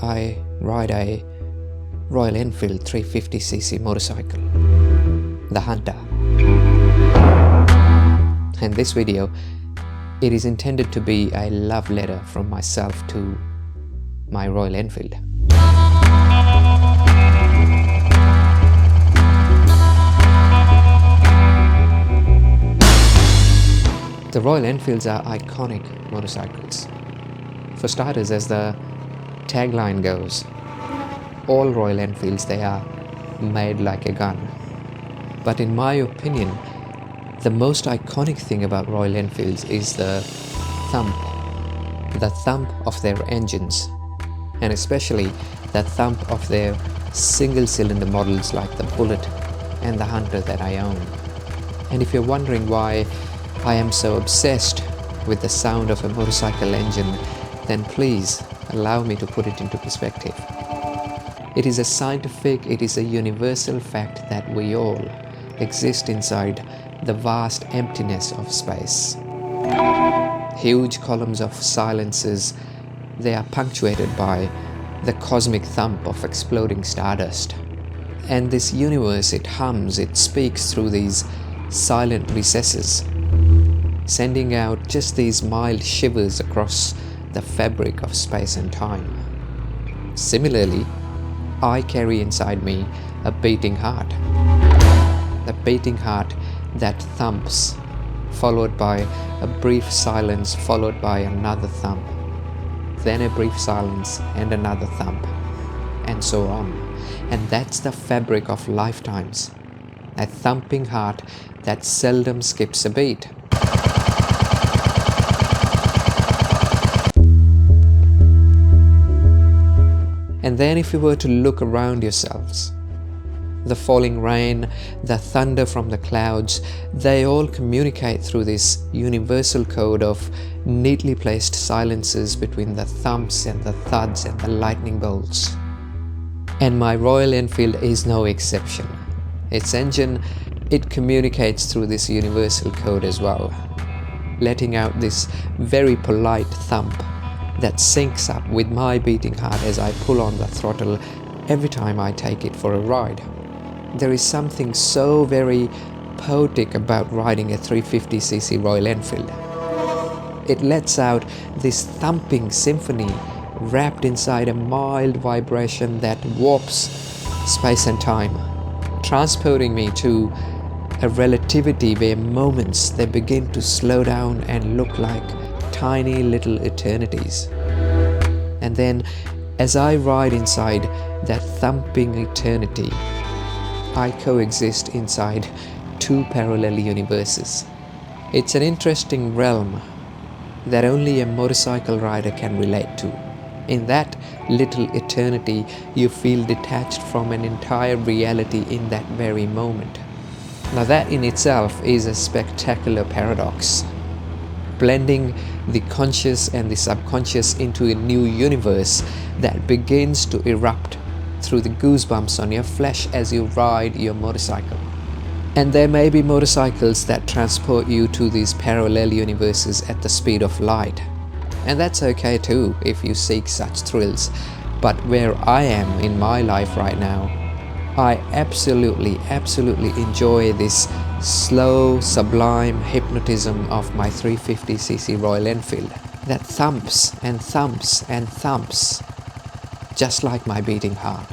I ride a Royal Enfield 350cc motorcycle, the Hunter. And this video, it is intended to be a love letter from myself to my Royal Enfield. The Royal Enfields are iconic motorcycles. For starters, as the tagline goes, all Royal Enfields, they are made like a gun. But in my opinion, the most iconic thing about Royal Enfields is the thump of their engines, and especially the thump of their single-cylinder models like the Bullet and the Hunter that I own. And if you're wondering why I am so obsessed with the sound of a motorcycle engine, then please allow me to put it into perspective. It is a scientific, it is a universal fact that we all exist inside the vast emptiness of space. Huge columns of silences, they are punctuated by the cosmic thump of exploding stardust. And this universe, it hums, it speaks through these silent recesses, sending out just these mild shivers across the fabric of space and time. Similarly, I carry inside me a beating heart. A beating heart that thumps, followed by a brief silence, followed by another thump, then a brief silence and another thump, and so on. And that's the fabric of lifetimes. A thumping heart that seldom skips a beat. And then if you were to look around yourselves, the falling rain, the thunder from the clouds, they all communicate through this universal code of neatly placed silences between the thumps and the thuds and the lightning bolts. And my Royal Enfield is no exception. Its engine, it communicates through this universal code as well, letting out this very polite thump that syncs up with my beating heart as I pull on the throttle every time I take it for a ride. There is something so very poetic about riding a 350cc Royal Enfield. It lets out this thumping symphony wrapped inside a mild vibration that warps space and time, transporting me to a relativity where moments, they begin to slow down and look like tiny little eternities. And then as I ride inside that thumping eternity, I coexist inside two parallel universes. It's an interesting realm that only a motorcycle rider can relate to. In that little eternity, you feel detached from an entire reality in that very moment. Now that in itself is a spectacular paradox, blending the conscious and the subconscious into a new universe that begins to erupt through the goosebumps on your flesh as you ride your motorcycle. And there may be motorcycles that transport you to these parallel universes at the speed of light. And that's okay too if you seek such thrills. But where I am in my life right now, I absolutely enjoy this slow, sublime hypnotism of my 350cc Royal Enfield that thumps and thumps and thumps, just like my beating heart.